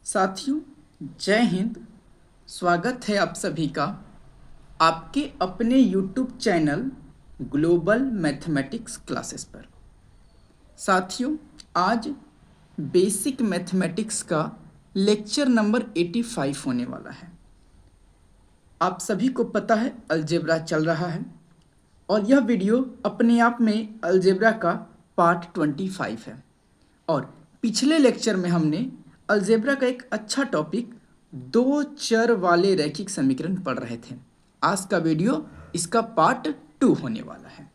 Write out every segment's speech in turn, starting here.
साथियों, जय हिंद। स्वागत है आप सभी का आपके अपने YouTube channel global mathematics classes पर। साथियों, आज बेसिक मैथमेटिक्स का लेक्चर नंबर 85 होने वाला है। आप सभी को पता है अलजेब्रा चल रहा है और यह वीडियो अपने आप में अलजेब्रा का पार्ट 25 है। और पिछले लेक्चर में हमने अलजेब्रा का एक अच्छा टॉपिक दो चर वाले रैखिक समीकरण पढ़ रहे थे। आज का वीडियो इसका पार्ट 2 होने वाला है।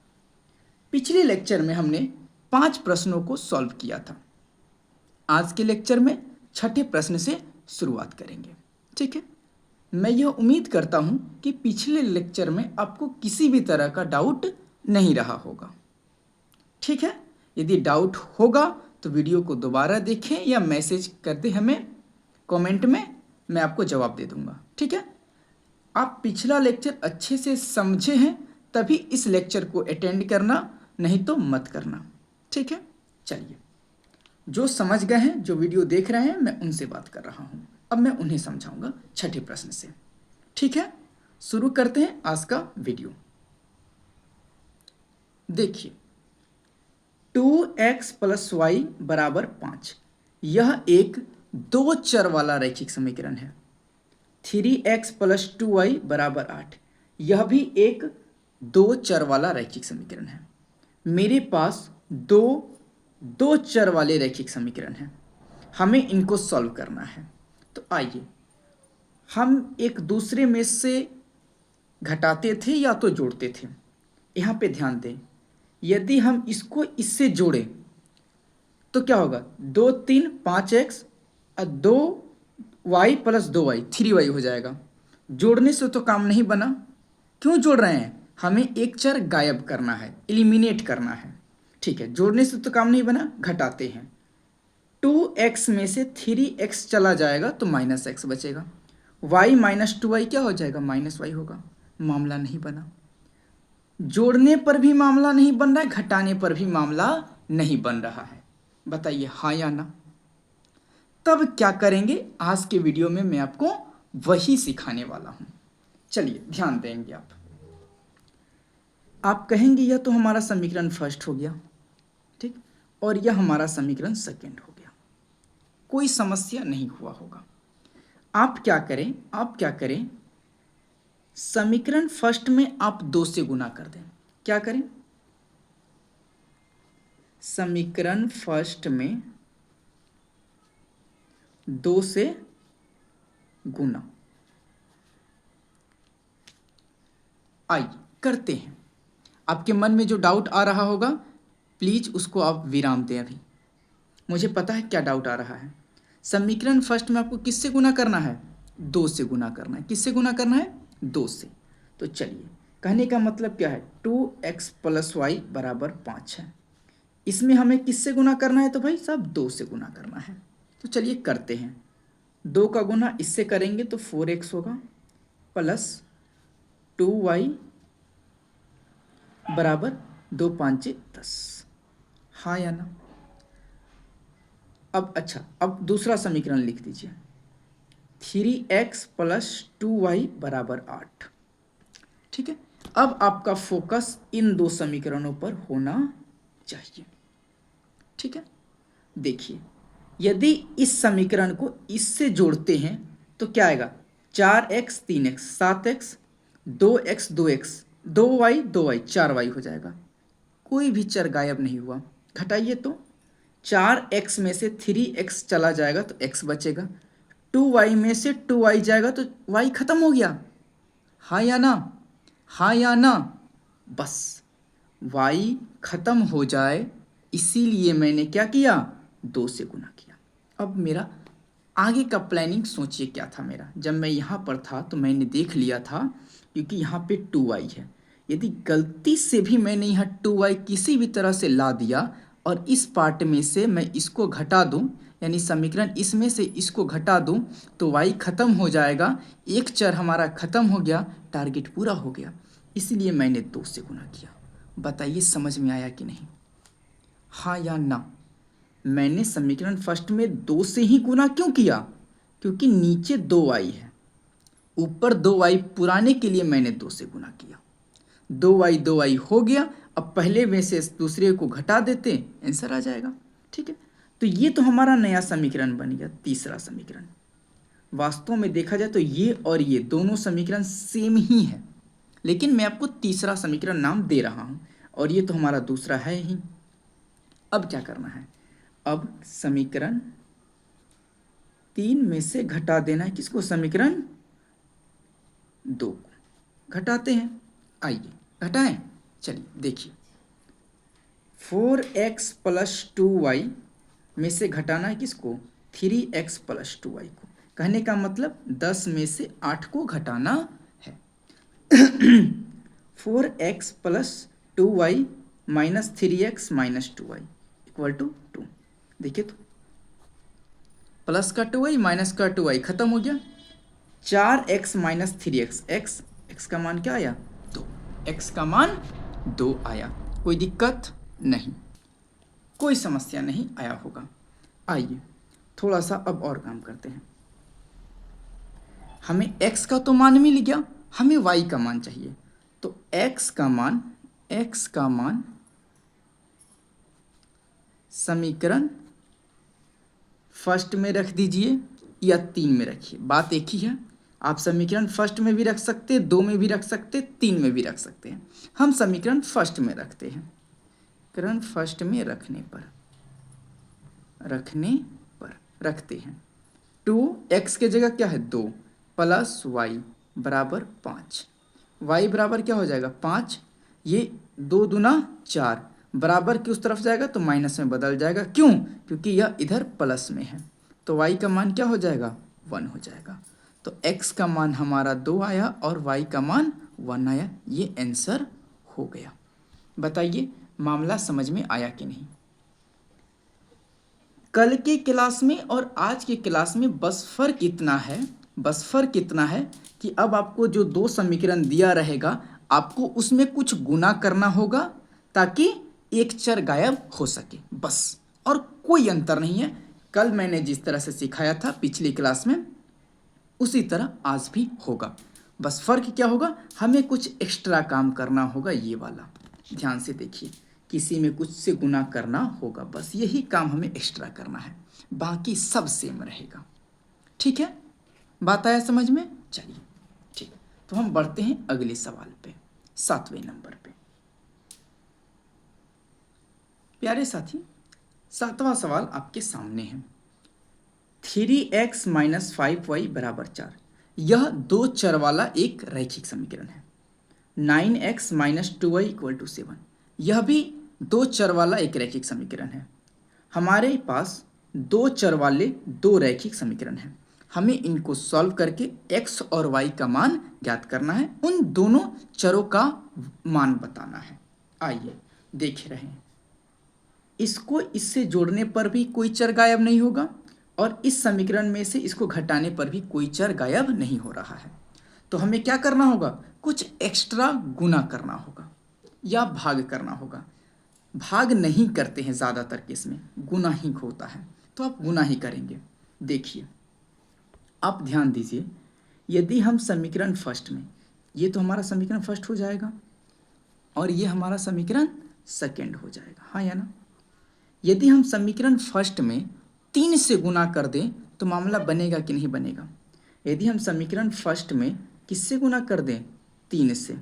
पिछले लेक्चर में हमने 5 प्रश्नों को सॉल्व किया था। आज के लेक्चर में छठे प्रश्न से शुरुआत करेंगे। ठीक है, मैं यह उम्मीद करता हूँ कि पिछले लेक्चर में आपको किसी भी तरह का डाउट नहीं रहा होगा। ठीक है, यदि डाउट होगा तो वीडियो को दोबारा देखें या मैसेज कर दें हमें कमेंट में, मैं आपको जवाब दे दूंगा। ठीक है, आप पिछला लेक्चर अच्छे से समझे हैं तभी इस लेक्चर को अटेंड करना, नहीं तो मत करना। ठीक है, चलिए, जो समझ गए हैं, जो वीडियो देख रहे हैं, मैं उनसे बात कर रहा हूँ। अब मैं उन्हें समझाऊंगा छठे प्रश्न से। ठीक है, शुरू करते हैं आज का वीडियो। देखिए, 2x + y = 5 यह एक दो चर वाला रैखिक समीकरण है। 3x + 2y = 8 यह भी एक दो चर वाला रैखिक समीकरण है। मेरे पास दो चर वाले रैखिक समीकरण हैं, हमें इनको सॉल्व करना है। तो आइए, हम एक दूसरे में से घटाते थे या तो जोड़ते थे। यहाँ पे ध्यान दें, यदि हम इसको इससे जोड़ें तो क्या होगा? 2 3 5x और 2y + 2y 3y हो जाएगा। जोड़ने से तो काम नहीं बना। क्यों जोड़ रहे हैं? हमें एक चर गायब करना है, एलिमिनेट करना है। ठीक है, जोड़ने से तो काम नहीं बना, घटाते हैं। 2x में से 3x चला जाएगा तो -x बचेगा। y - 2y क्या हो जाएगा? -y होगा। मामला नहीं बना। जोड़ने पर भी मामला नहीं बन रहा है, घटाने पर भी मामला नहीं बन रहा है। बताइए हाँ या ना? तब क्या करेंगे? आज के वीडियो में मैं आपको वही सिखाने वाला हूं। चलिए, ध्यान देंगे आप कहेंगे यह तो हमारा समीकरण फर्स्ट हो गया, ठीक, और यह हमारा समीकरण सेकंड हो गया, कोई समस्या नहीं हुआ होगा। आप क्या करें, समीकरण फर्स्ट में आप 2 से गुना कर दें। क्या करें? समीकरण फर्स्ट में 2 से गुना। आइए करते हैं। आपके मन में जो डाउट आ रहा होगा, प्लीज उसको आप विराम दें। अभी मुझे पता है क्या डाउट आ रहा है। समीकरण फर्स्ट में आपको किससे गुना करना है? 2 से गुना करना है। किससे गुना करना है? 2 से। तो चलिए, कहने का मतलब क्या है? 2x + y = 5 है। इसमें हमें किससे गुना करना है? तो भाई साहब 2 से गुना करना है। तो चलिए करते हैं। 2 का गुना इससे करेंगे तो 4x होगा, प्लस 2y = 2 5 10। हाँ या ना? अब अच्छा, अब दूसरा समीकरण लिख दीजिए। 3x + 2y = 8। ठीक है, अब आपका फोकस इन दो समीकरणों पर होना चाहिए। ठीक है, देखिए, यदि इस समीकरण को इससे जोड़ते हैं तो क्या आएगा? 4x 3x 7x 2x 2x 2y 2y 4y हो जाएगा। कोई भी चर गायब नहीं हुआ। घटाइए तो 4x में से 3x चला जाएगा तो x बचेगा। 2y में से 2y जाएगा तो y खत्म हो गया। हाँ या ना? हाँ या ना? बस y खत्म हो जाए इसीलिए मैंने क्या किया? 2 से गुना किया। अब मेरा आगे का प्लानिंग सोचिए क्या था मेरा। जब मैं यहाँ पर था तो मैंने देख लिया था, क्योंकि यहाँ पे 2y है, यदि गलती से भी मैंने यहाँ 2y किसी भी तरह से ला दिया और इस पार्ट में से मैं इसको घटा दूं, यानी समीकरण इसमें से इसको घटा दूं, तो y खत्म हो जाएगा। एक चर हमारा खत्म हो गया, टारगेट पूरा हो गया। इसलिए मैंने 2 से गुना किया। बताइए समझ में आया कि नहीं? हाँ या ना? मैंने समीकरण फर्स्ट में 2 से ही गुना क्यों किया? क्योंकि नीचे 2y है, ऊपर 2y पुराने के लिए मैंने 2 से गुना किया। 2y हो गया। अब पहले में से दूसरे को घटा देते, आंसर आ जाएगा। ठीक है, तो ये तो हमारा नया समीकरण बन गया, तीसरा समीकरण। वास्तव में देखा जाए तो ये और ये दोनों समीकरण सेम ही है, लेकिन मैं आपको तीसरा समीकरण नाम दे रहा हूं, और ये तो हमारा दूसरा है ही। अब क्या करना है, अब समीकरण 3 में से घटा देना है किसको, समीकरण 2 को घटाते हैं। आइए घटाएं, चलिए देखिए, 4x + 2y में से घटाना है किसको, 3x + 2y को। कहने का मतलब 10 में से 8 को घटाना है। 4x + 2y - 3x - 2y = 2। देखिए तो प्लस का 2y माइनस का 2y खत्म हो गया। 4x - 3x, x का मान क्या आया, 2, x का मान 2 आया। कोई दिक्कत नहीं, कोई समस्या नहीं आया होगा। आइए थोड़ा सा अब और काम करते हैं। हमें x का तो मान मिल गया, हमें y का मान चाहिए। तो x का मान समीकरण फर्स्ट में रख दीजिए या 3 में रखिए, बात एक ही है। आप समीकरण फर्स्ट में भी रख सकते हैं, 2 में भी रख सकते हैं, 3 में भी रख सकते हैं। हम समीकरण फर्स्ट में रखते हैं। समीकरण फर्स्ट में रखने पर रखते हैं। 2x के जगह क्या है, 2 + y = 5। y बराबर क्या हो जाएगा, 5। ये 2 दूना 4, बराबर की उस तरफ जाएगा तो माइनस में बदल जाएगा। क्यों, क्योंकि यह इधर प्लस में है। तो y का मान क्या हो जाएगा, 1 हो जाएगा। तो x का मान हमारा 2 आया और y का मान 1 आया। ये आंसर हो गया। बताइए मामला समझ में आया कि नहीं। कल के क्लास में और आज के क्लास में बस फर्क इतना है कि अब आपको जो 2 समीकरण दिया रहेगा, आपको उसमें कुछ गुना करना होगा ताकि एक चर गायब हो सके, बस, और कोई अंतर नहीं है। कल मैंने जिस तरह से सिखाया था पिछली क्लास में, उसी तरह आज भी होगा। बस फर्क क्या होगा, हमें कुछ एक्स्ट्रा काम करना होगा। ये वाला ध्यान से देखिए, किसी में कुछ से गुना करना होगा, बस यही काम हमें एक्स्ट्रा करना है, बाकी सब सेम रहेगा। ठीक है, बात आया समझ में। चलिए ठीक, तो हम बढ़ते हैं अगले सवाल पे, 7वें नंबर पे। प्यारे साथी, 7वां सवाल आपके सामने है। 3x - 5y = 4। यह 2 चर वाला एक रैखिक समीकरण है। 9x - 2y = 7। यह भी 2 चर वाला एक रैखिक समीकरण है। हमारे पास 2 चर वाले 2 रैखिक समीकरण हैं। हमें इनको सॉल्व करके x और y का मान ज्ञात करना है, उन दोनों चरों का मान बताना है। आइए देख रहे हैं, इसको इससे जोड़ने पर भी कोई चर गायब नहीं होगा, और इस समीकरण में से इसको घटाने पर भी कोई चर गायब नहीं हो रहा है। तो हमें क्या करना होगा, कुछ एक्स्ट्रा गुना करना होगा या भाग करना होगा। भाग नहीं करते हैं ज़्यादातर केस में, गुना ही होता है, तो आप गुना ही करेंगे। देखिए आप ध्यान दीजिए, यदि हम समीकरण फर्स्ट में, ये तो हमारा समीकरण फर्स्ट हो जाएगा और ये हमारा समीकरण सेकंड हो जाएगा, हाँ या ना। यदि हम समीकरण फर्स्ट में 3 से गुना कर दें तो मामला बनेगा कि नहीं बनेगा। यदि हम समीकरण फर्स्ट में किससे गुना कर दें, 3 से,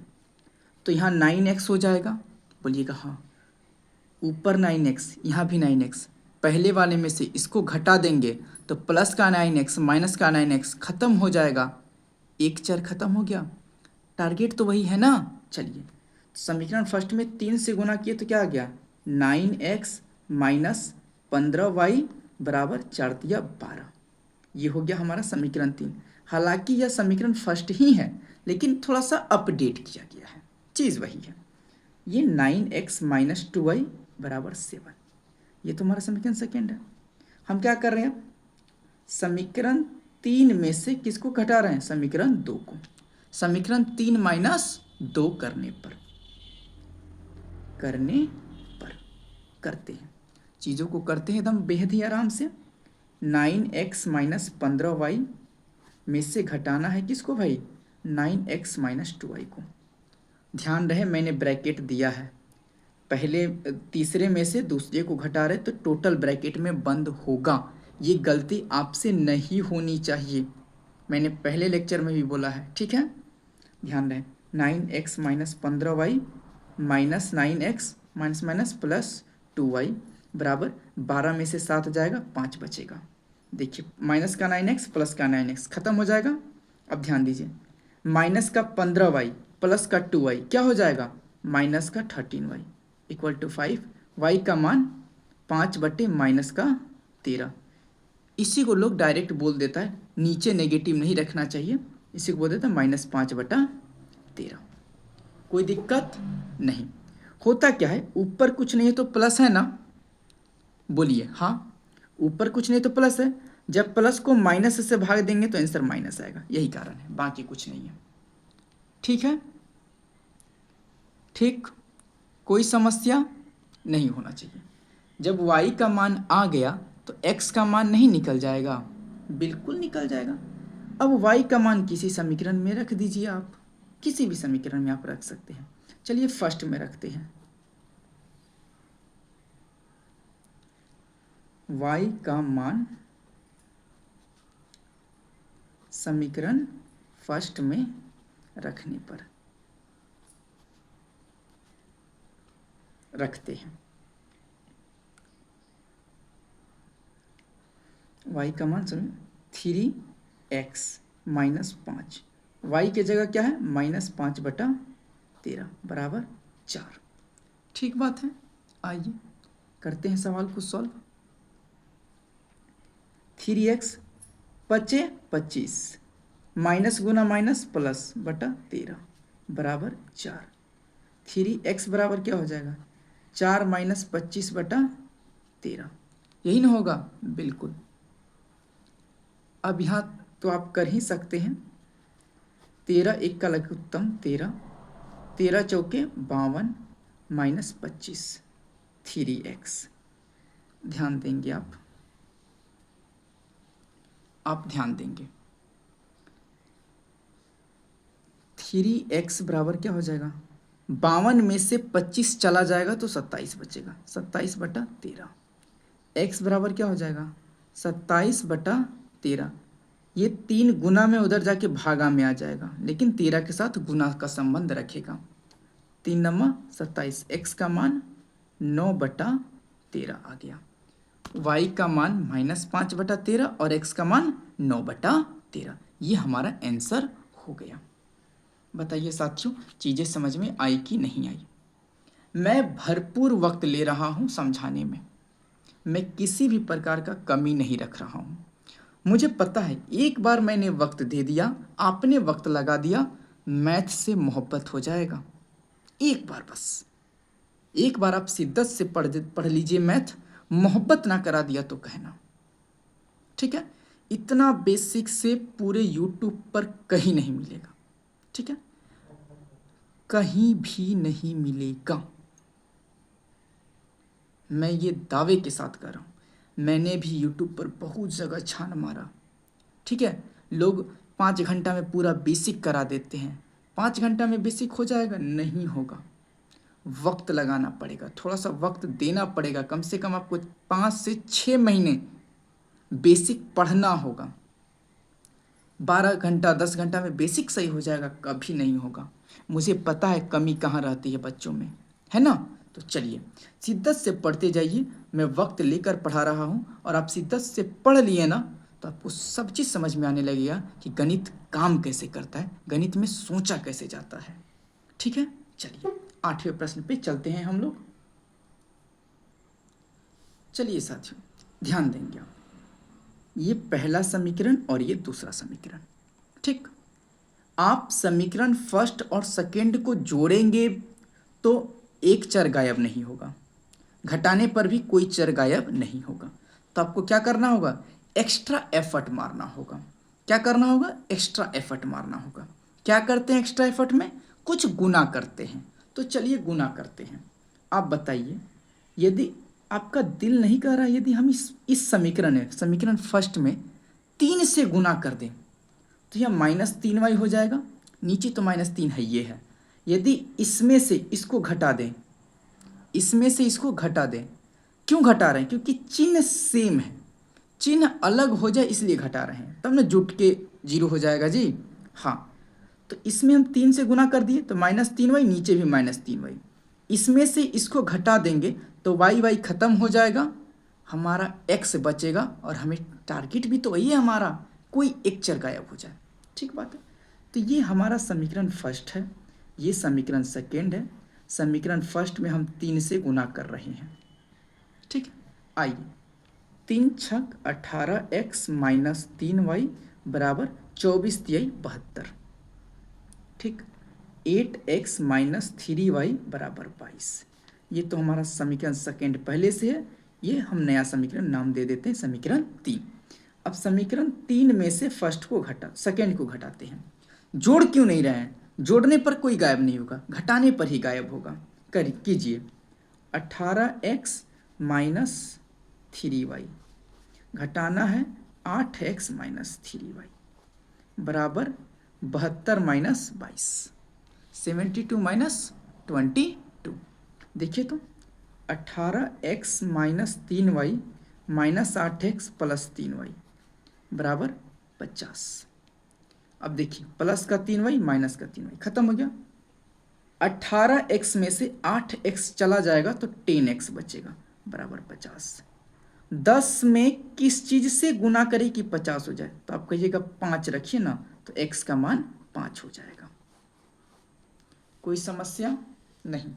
तो यहाँ 9x हो जाएगा। बोलिएगा हाँ, ऊपर 9x, यहाँ भी 9x। पहले वाले में से इसको घटा देंगे तो प्लस का 9x माइनस का 9x खत्म हो जाएगा, एक चर खत्म हो गया। टारगेट तो वही है ना। चलिए समीकरण फर्स्ट में 3 से गुना किए तो क्या आ गया, 9x - 15y = 4 × 12। ये हो गया हमारा समीकरण 3। हालांकि यह समीकरण फर्स्ट ही है, लेकिन थोड़ा सा अपडेट किया गया है, चीज़ वही है। ये 9x - 2y = 7, ये तो हमारा समीकरण सेकेंड है। हम क्या कर रहे हैं, समीकरण 3 में से किसको घटा रहे हैं, समीकरण 2 को। समीकरण 3 - 2 करने पर करते हैं, चीज़ों को करते हैं एकदम बेहद ही आराम से। 9x माइनस 15y में से घटाना है किसको भाई, 9x माइनस 2y को। ध्यान रहे मैंने ब्रैकेट दिया है, पहले तीसरे में से दूसरे को घटा रहे तो टोटल ब्रैकेट में बंद होगा। ये गलती आपसे नहीं होनी चाहिए, मैंने पहले लेक्चर में भी बोला है, ठीक है। ध्यान रहे 9x minus 15y minus 9x minus minus plus 2y बराबर 12 में से 7 जाएगा 5 बचेगा। देखिए माइनस का 9x प्लस का 9x खत्म हो जाएगा। अब ध्यान दीजिए माइनस का 15y प्लस का 2y क्या हो जाएगा, माइनस का 13y इक्वल टू 5। y का मान 5 बटे माइनस का 13। इसी को लोग डायरेक्ट बोल देता है, नीचे नेगेटिव नहीं रखना चाहिए, इसी को बोल देता है -5/13। कोई दिक्कत नहीं। होता क्या है, ऊपर कुछ नहीं है तो प्लस है ना, बोलिए हाँ, ऊपर कुछ नहीं तो प्लस है, जब प्लस को माइनस से भाग देंगे तो आंसर माइनस आएगा, यही कारण है, बाकी कुछ नहीं है। ठीक है, ठीक, कोई समस्या नहीं होना चाहिए। जब y का मान आ गया तो x का मान नहीं निकल जाएगा, बिल्कुल निकल जाएगा। अब y का मान किसी समीकरण में रख दीजिए, आप किसी भी समीकरण में आप रख सकते हैं। चलिए फर्स्ट में रखते हैं, y का मान समीकरण फर्स्ट में रखने पर रखते हैं। y का मान 3x माइनस 5, y की जगह क्या है -5/13 बराबर 4। ठीक बात है, आइए करते हैं सवाल को सॉल्व। 3x 25 माइनस गुना माइनस प्लस बटा 13 बराबर 4। 3x बराबर क्या हो जाएगा 4 माइनस 25/13, यही ना होगा, बिल्कुल। अब यहाँ तो आप कर ही सकते हैं, 13 1 का लघु उत्तम 13, 13 चौके 52 माइनस 25 3x। ध्यान देंगे आप ध्यान देंगे, 3x बराबर क्या हो जाएगा, 52 में से 25 चला जाएगा तो 27 बचेगा, 27/13। x बराबर क्या हो जाएगा 27/13, ये 3 गुना में उधर जाके भागा में आ जाएगा, लेकिन 13 के साथ गुना का संबंध रखेगा। 3 नम्मा 27, x का मान 9/13 आ गया, y का मान -5/13 और x का मान 9/13। ये हमारा आंसर हो गया। बताइए साथियों, चीज़ें समझ में आई कि नहीं आई? मैं भरपूर वक्त ले रहा हूँ समझाने में, मैं किसी भी प्रकार का कमी नहीं रख रहा हूँ। मुझे पता है एक बार मैंने वक्त दे दिया, आपने वक्त लगा दिया, मैथ से मोहब्बत हो जाएगा। एक बार बस, एक बार आप शिद्दत से पढ़ लीजिए मैथ, मोहब्बत ना करा दिया तो कहना, ठीक है। इतना बेसिक से पूरे यूट्यूब पर कहीं नहीं मिलेगा, ठीक है, कहीं भी नहीं मिलेगा। मैं ये दावे के साथ कर रहा हूँ, मैंने भी यूट्यूब पर बहुत जगह छान मारा, ठीक है। लोग 5 घंटा में पूरा बेसिक करा देते हैं, 5 घंटा में बेसिक हो जाएगा, नहीं होगा, वक्त लगाना पड़ेगा, थोड़ा सा वक्त देना पड़ेगा, कम से कम आपको 5 से 6 महीने बेसिक पढ़ना होगा। 12 घंटा 10 घंटा में बेसिक सही हो जाएगा, कभी नहीं होगा। मुझे पता है कमी कहाँ रहती है बच्चों में, है ना। तो चलिए शिद्दत से पढ़ते जाइए, मैं वक्त लेकर पढ़ा रहा हूँ और आप शिद्दत से पढ़ लिए ना तो आपको सब चीज़ समझ में आने लगेगा कि गणित काम कैसे करता है, गणित में सोचा कैसे जाता है, ठीक है। चलिए 8वें प्रश्न पे चलते हैं हम लोग। चलिए साथियों ध्यान देंगे आप, ये पहला समीकरण और ये दूसरा समीकरण, ठीक। आप समीकरण फर्स्ट और सेकेंड को जोड़ेंगे तो एक चर गायब नहीं होगा, घटाने पर भी कोई चर गायब नहीं होगा। तो आपको क्या करना होगा, एक्स्ट्रा एफर्ट मारना होगा। क्या करना होगा, एक्स्ट्रा एफर्ट मारना होगा। क्या करते हैं एक्स्ट्रा एफर्ट में, कुछ गुना करते हैं। तो चलिए गुना करते हैं। आप बताइए, यदि आपका दिल नहीं कर रहा, यदि हम इस समीकरण फर्स्ट में 3 से गुना कर दें तो यह -3y हो जाएगा। नीचे तो -3 है, ये है। यदि इसमें से इसको घटा दें, इसमें से इसको घटा दें, क्यों घटा रहे हैं? क्योंकि चिन्ह सेम है, चिन्ह अलग हो जाए इसलिए घटा रहे हैं, तब ना जुट के 0 हो जाएगा जी। हाँ, तो इसमें हम 3 से गुना कर दिए तो -3y, नीचे भी -3y। इसमें से इसको घटा देंगे तो y खत्म हो जाएगा, हमारा x बचेगा, और हमें टारगेट भी तो वही है हमारा, कोई एक चर गायब हो जाए। ठीक बात है। तो ये हमारा समीकरण फर्स्ट है, ये समीकरण सेकेंड है। समीकरण फर्स्ट में हम 3 से गुना कर रहे हैं। ठीक है, आइए। 3 छक 18x माइनस 3y बराबर 24 तिहाई 72। ठीक, 8x माइनस 3y बराबर 22। ये तो हमारा समीकरण सेकेंड पहले से है, ये हम नया समीकरण नाम दे देते हैं समीकरण 3। अब समीकरण 3 में से फर्स्ट को सेकेंड को घटाते हैं। जोड़ क्यों नहीं रहे हैं? जोड़ने पर कोई गायब नहीं होगा, घटाने पर ही गायब होगा। कीजिए। 18x माइनस 3y घटाना है 8x माइनस 3y बराबर 72 माइनस 22, 72 माइनस 22। देखिए तो 18x minus 3y minus 8x plus 3y बराबर 50। अब देखिए, प्लस का 3y माइनस का 3y खत्म हो गया। 18x में से 8x चला जाएगा तो 10x बचेगा बराबर 50। 10 में किस चीज से गुना करें कि 50 हो जाए? तो आप कहिएगा 5 रखिए ना, तो x का मान 5 हो जाएगा। कोई समस्या नहीं।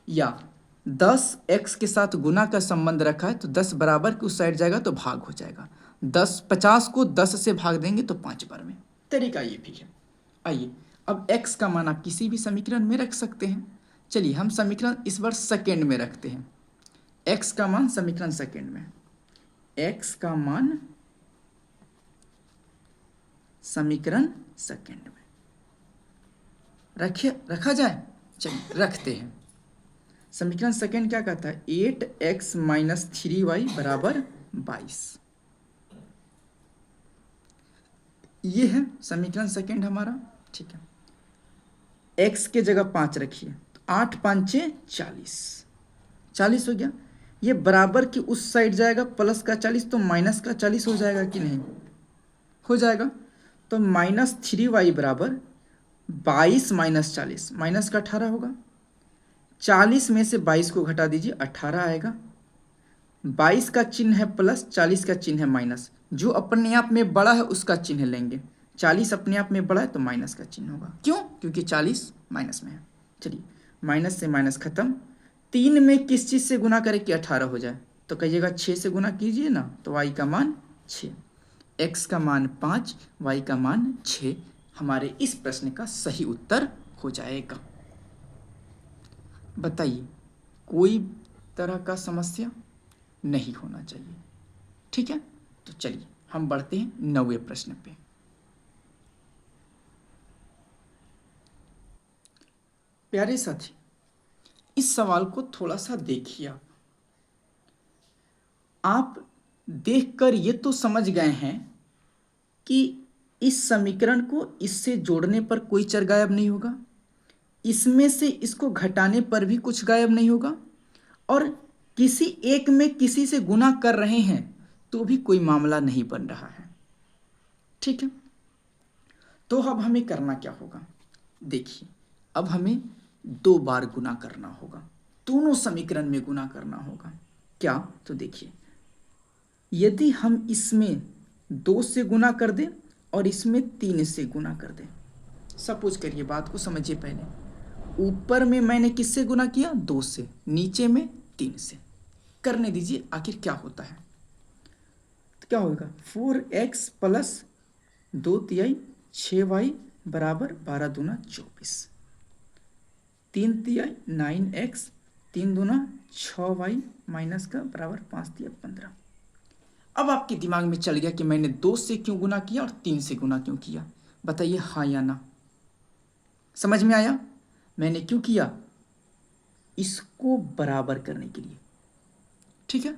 या 10 x के साथ गुना का संबंध रखा है तो 10 बराबर के उस साइड जाएगा तो भाग हो जाएगा। 50 को 10 से भाग देंगे तो 5 बार में। तरीका ये भी है। आइए, अब x का मान आप किसी भी समीकरण में रख सकते हैं। चलिए, हम समीकरण इस बार सेकेंड में रखते हैं। x का मान समीकरण सेकेंड में, x का मान समीकरण सेकेंड में रखा जाए। चलिए रखते हैं। समीकरण सेकेंड क्या कहता है? 8x माइनस 3y बराबर 22। ये है समीकरण सेकेंड हमारा। ठीक है, x के जगह 5 रखिए तो 8 5 40, 40 हो गया। ये बराबर की उस साइड जाएगा, प्लस का 40 तो माइनस का 40 हो जाएगा कि नहीं? हो जाएगा। तो -3y बराबर 22 माइनस 40, माइनस का 18 होगा। 40 में से 22 को घटा दीजिए, 18 आएगा। 22 का चिन्ह है प्लस, 40 का चिन्ह है माइनस। जो अपने आप में बड़ा है उसका चिन्ह लेंगे। 40 अपने आप में बड़ा है तो माइनस का चिन्ह होगा। क्यों? क्योंकि 40 माइनस में है। चलिए, माइनस से माइनस खत्म। 3 में किस चीज़ से गुना करें कि 18 हो जाए? तो कहिएगा 6 से गुना कीजिए ना, तो y का मान 6, x का मान 5, y का मान 6 हमारे इस प्रश्न का सही उत्तर हो जाएगा। बताइए, कोई तरह का समस्या नहीं होना चाहिए। ठीक है, तो चलिए हम बढ़ते हैं 9वें प्रश्न पे। प्यारे साथी, इस सवाल को थोड़ा सा देखिए। आप देखकर ये तो समझ गए हैं कि इस समीकरण को इससे जोड़ने पर कोई चर गायब नहीं होगा, इसमें से इसको घटाने पर भी कुछ गायब नहीं होगा, और किसी एक में किसी से गुना कर रहे हैं तो भी कोई मामला नहीं बन रहा है। ठीक है, तो अब हमें करना क्या होगा? देखिए, अब हमें 2 बार गुना करना होगा, दोनों समीकरण में गुना करना होगा। क्या? तो देखिए, यदि हम इसमें 2 से गुना कर दें और इसमें 3 से गुना कर दें, सपोज करिए, बात को समझिए। पहले ऊपर में मैंने किससे गुना किया? 2 से। नीचे में 3 से। करने दीजिए, आखिर क्या होता है। तो क्या होगा? 4x प्लस 2 तिहाई 6y बराबर 12 दूना 24, 3 तिहाई 9x, 3 दूना 6y माइनस का बराबर 5 तिहाई 15। अब आपके दिमाग में चल गया कि मैंने 2 से क्यों गुना किया और 3 से गुना क्यों किया? बताइए हाँ या ना। समझ में आया? मैंने क्यों किया? इसको बराबर करने के लिए। ठीक है,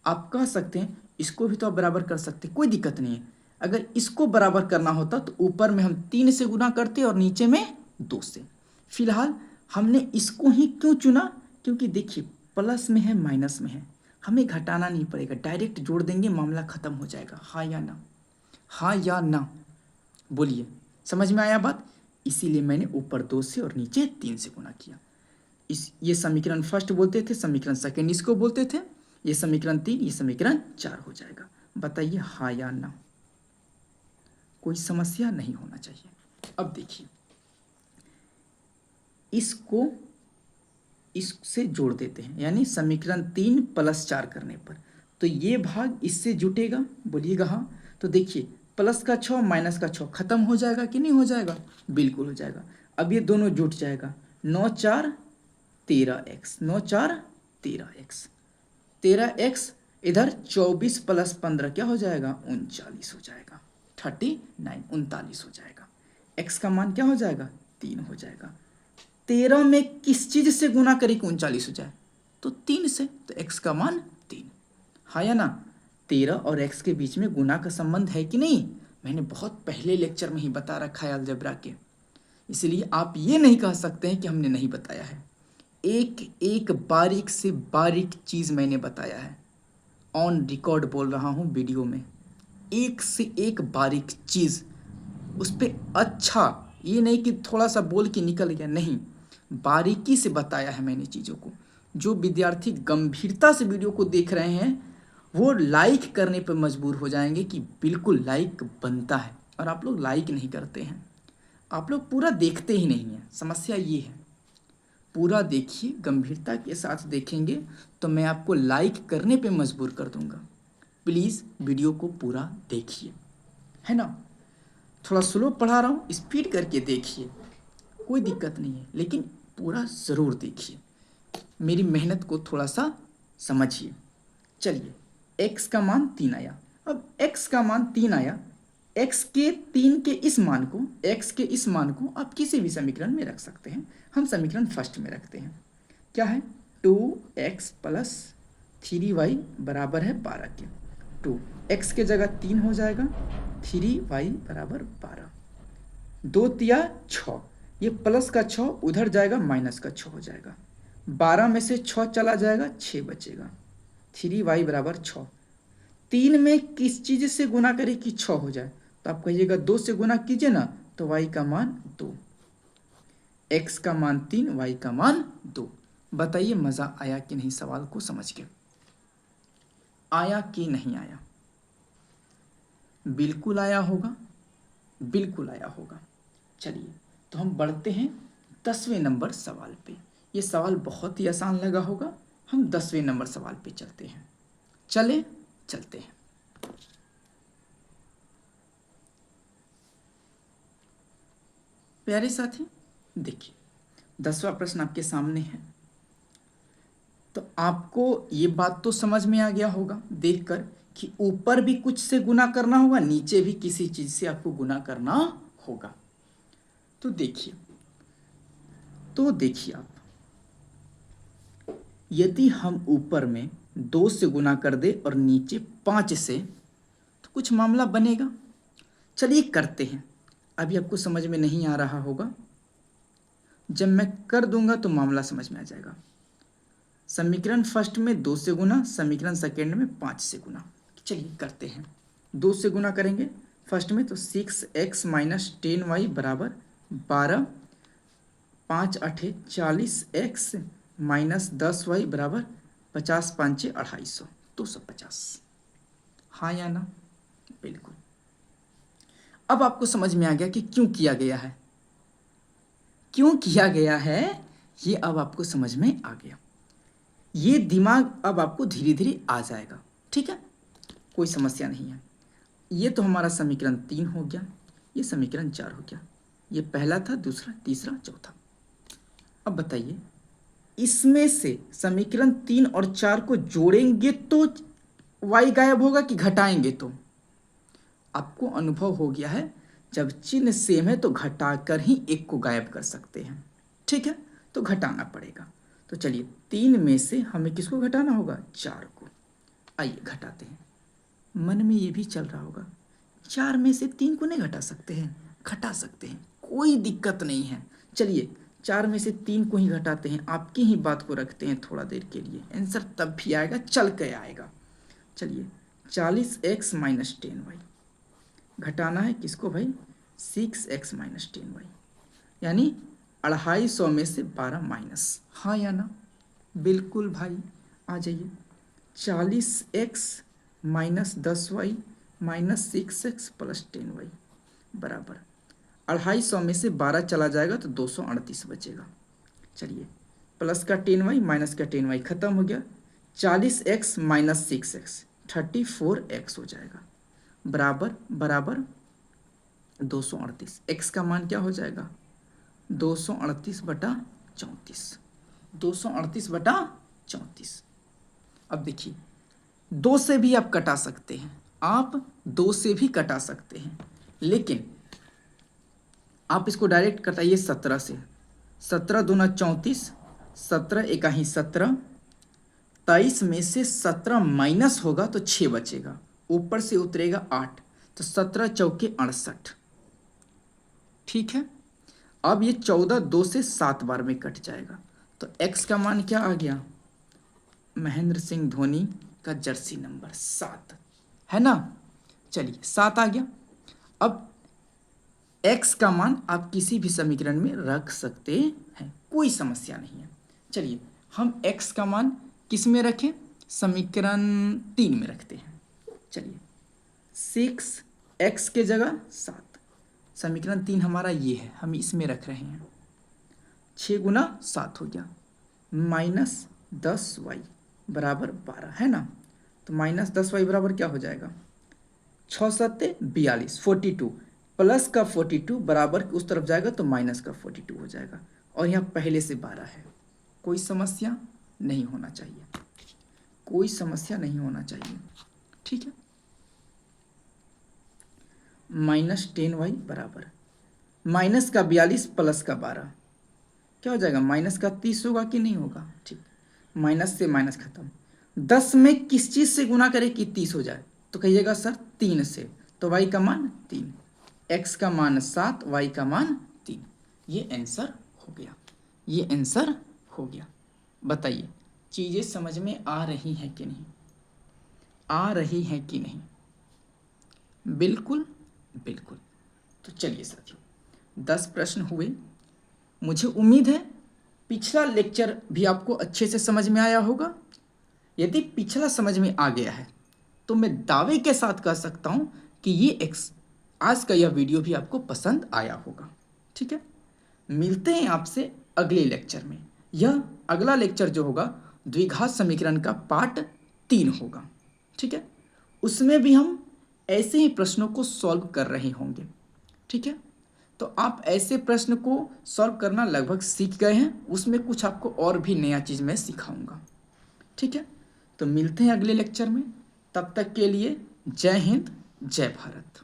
आप कह सकते हैं इसको भी तो आप बराबर कर सकते, कोई दिक्कत नहीं है। अगर इसको बराबर करना होता तो ऊपर में हम 3 से गुना करते और नीचे में 2 से। फिलहाल हमने इसको ही क्यों चुना, क्योंकि देखिए प्लस में है माइनस में है, हमें घटाना नहीं पड़ेगा, डायरेक्ट जोड़ देंगे, मामला खत्म हो जाएगा। हाँ या ना, हाँ या ना, बोलिए, समझ में आया बात। इसीलिए मैंने ऊपर 2 से और नीचे 3 से गुना किया। ये समीकरण फर्स्ट बोलते थे, समीकरण सेकंड इसको बोलते थे, ये समीकरण 3, ये समीकरण 4 हो जाएगा। बताइए हाँ या ना, कोई समस्या नहीं होना चाहिए। अब देखिए इसको इससे जोड़ देते हैं, यानी समीकरण 3 + 4 करने पर तो ये भाग इससे जुटेगा, बोलिएगा हाँ। तो देखिए प्लस का 6 माइनस का 6 खत्म हो जाएगा कि नहीं हो जाएगा, बिल्कुल हो जाएगा। अब ये दोनों जुट जाएगा, 9 4 13x, 9 4 13x, 13x इधर 24 + 15 क्या हो जाएगा, 39 हो जाएगा, 39 39 हो जाएगा। x का मान क्या हो जाएगा, 3 हो जाएगा। 13 में किस चीज से गुना करें कि 39 हो जाए, तो 3 से, तो x का मान 3। हाँ या ना, 13 और x के बीच में गुना का संबंध है कि नहीं, मैंने बहुत पहले लेक्चर में ही बता रखा है अलजेब्रा के, इसलिए आप ये नहीं कह सकते हैं कि हमने नहीं बताया है। एक एक बारीक से बारीक चीज़ मैंने बताया है, ऑन रिकॉर्ड बोल रहा हूँ वीडियो में, एक से एक बारीक चीज़ उस पर, अच्छा ये नहीं कि थोड़ा सा बोल के निकल गया, नहीं, बारीकी से बताया है मैंने चीज़ों को। जो विद्यार्थी गंभीरता से वीडियो को देख रहे हैं वो लाइक करने पर मजबूर हो जाएंगे कि बिल्कुल लाइक बनता है, और आप लोग लाइक नहीं करते हैं, आप लोग पूरा देखते ही नहीं हैं। समस्या ये है, पूरा देखिए, गंभीरता के साथ देखेंगे तो मैं आपको लाइक करने पे मजबूर कर दूंगा। प्लीज़ वीडियो को पूरा देखिए, है ना। थोड़ा स्लो पढ़ा रहा हूँ, स्पीड करके देखिए, कोई दिक्कत नहीं है, लेकिन पूरा ज़रूर देखिए, मेरी मेहनत को थोड़ा सा समझिए। चलिए, x का मान 3 आया। अब x का मान 3 आया, x के 3 के इस मान को, x के इस मान को आप किसी भी समीकरण में रख सकते हैं। हम समीकरण फर्स्ट में रखते हैं, क्या है, 2x + 3y बराबर है 12 के। 2x के जगह 3 हो जाएगा, 3y बराबर 12, 2 तिया 6, ये प्लस का 6 उधर जाएगा, माइनस का 6 हो जाएगा, 12 में से 6 चला जाएगा, 6 बचेगा, 3y बराबर 6। 3 में किस चीज़ से गुना करें कि 6 हो जाए, तो आप कहिएगा 2 से गुना कीजिए ना, तो y का मान 2, x का मान 3, y का मान 2। बताइए मज़ा आया कि नहीं, सवाल को समझ के आया कि नहीं आया, बिल्कुल आया होगा, बिल्कुल आया होगा। चलिए तो हम बढ़ते हैं 10वें नंबर सवाल पे। ये सवाल बहुत ही आसान लगा होगा, हम 10वें नंबर सवाल पे चलते हैं, चलते हैं। प्यारे साथी देखिए, 10वां प्रश्न आपके सामने है, तो आपको ये बात तो समझ में आ गया होगा देखकर कि ऊपर भी कुछ से गुना करना होगा, नीचे भी किसी चीज़ से आपको गुना करना होगा। तो देखिए आप, यदि हम ऊपर में 2 से गुना कर दे और नीचे 5 से, तो कुछ मामला बनेगा। चलिए करते हैं, अभी आपको समझ में नहीं आ रहा होगा, जब मैं कर दूंगा तो मामला समझ में आ जाएगा। समीकरण फर्स्ट में 2 से गुना, समीकरण सेकेंड में 5 से गुना। चलिए करते हैं, 2 से गुना करेंगे फर्स्ट में, तो 6x - 10y बराबर 12, 5 8 40x - 10y बराबर 50 5 250, 250। हाँ या ना, बिल्कुल। अब आपको समझ में आ गया कि क्यों किया गया है, क्यों किया गया है, ये अब आपको समझ में आ गया। ये दिमाग अब आपको धीरे धीरे आ जाएगा, ठीक है, कोई समस्या नहीं है। ये तो हमारा समीकरण 3 हो गया, ये समीकरण 4 हो गया, ये पहला था, दूसरा, तीसरा, चौथा। अब बताइए, इसमें से समीकरण 3 और 4 को जोड़ेंगे तो y गायब होगा कि घटाएंगे तो? आपको अनुभव हो गया है, जब चिन्ह सेम है तो घटाकर ही एक को गायब कर सकते हैं, ठीक है, तो घटाना पड़ेगा। तो चलिए 3 में से हमें किसको घटाना होगा, 4 को। आइए घटाते हैं। मन में ये भी चल रहा होगा 4 में से 3 को नहीं घटा सकते हैं, घटा सकते हैं, कोई दिक्कत नहीं है। चलिए 4 में से 3 को ही घटाते हैं, आपकी ही बात को रखते हैं थोड़ा देर के लिए, आंसर तब भी आएगा, चल के आएगा। चलिए 40x माइनस 10y घटाना है किसको भाई, 6x माइनस 10y, यानी 250 में से 12 माइनस, हाँ या ना, बिल्कुल भाई आ जाइए। 40x minus 10y minus 6x plus 10y बराबर 250 में से 12 चला जाएगा तो 238 बचेगा। चलिए प्लस का 10y माइनस का 10y खत्म हो गया, 40x माइनस 6x 34x हो जाएगा बराबर बराबर 238। x का मान क्या हो जाएगा, 238/34, 238/34। अब देखिए 2 से भी आप कटा सकते हैं, आप 2 से भी कटा सकते हैं, लेकिन आप इसको डायरेक्ट कटाइए 17 से। 17 दूना 34, 17 एकाही 17, 23 में से 17 माइनस होगा तो 6 बचेगा, ऊपर से उतरेगा 8, तो 17 चौके 68। ठीक है, अब ये 14 2 से 7 बार में कट जाएगा, तो x का मान क्या आ गया, महेंद्र सिंह धोनी का जर्सी नंबर 7 है ना। चलिए 7 आ गया। अब x का मान आप किसी भी समीकरण में रख सकते हैं, कोई समस्या नहीं है। चलिए हम x का मान किस में रखें, समीकरण 3 में रखते हैं। चलिए 6x के जगह 7, समीकरण 3 हमारा ये है, हम इसमें रख रहे हैं। 6 गुना 7 हो गया, माइनस 10y बराबर 12 है ना, तो माइनस 10y बराबर क्या हो जाएगा, 6 7 42, 42 प्लस का 42 बराबर उस तरफ जाएगा तो माइनस का 42 हो जाएगा, और यहाँ पहले से 12 है, कोई समस्या नहीं होना चाहिए, कोई समस्या नहीं होना चाहिए। ठीक है, माइनस 10y बराबर माइनस का 42 प्लस का 12 क्या हो जाएगा, माइनस का 30 होगा कि नहीं होगा। ठीक, माइनस से माइनस खत्म। 10 में किस चीज़ से गुना करें कि 30 हो जाए, तो कहिएगा सर 3 से, तो y का मान 3, x का मान 7, y का मान 3। ये आंसर हो गया, ये आंसर हो गया। बताइए चीज़ें समझ में आ रही हैं कि नहीं, आ रही हैं कि नहीं, बिल्कुल बिल्कुल। तो चलिए साथियों 10 प्रश्न हुए, मुझे उम्मीद है पिछला लेक्चर भी आपको अच्छे से समझ में आया होगा। यदि पिछला समझ में आ गया है तो मैं दावे के साथ कह सकता हूं कि ये आज का यह वीडियो भी आपको पसंद आया होगा। ठीक है, मिलते हैं आपसे अगले लेक्चर में। यह अगला लेक्चर जो होगा द्विघात समीकरण का पार्ट 3 होगा। ठीक है, उसमें भी हम ऐसे ही प्रश्नों को सॉल्व कर रहे होंगे। ठीक है, तो आप ऐसे प्रश्न को सॉल्व करना लगभग सीख गए हैं, उसमें कुछ आपको और भी नया चीज़ मैं सिखाऊंगा। ठीक है, तो मिलते हैं अगले लेक्चर में, तब तक के लिए जय हिंद जय भारत।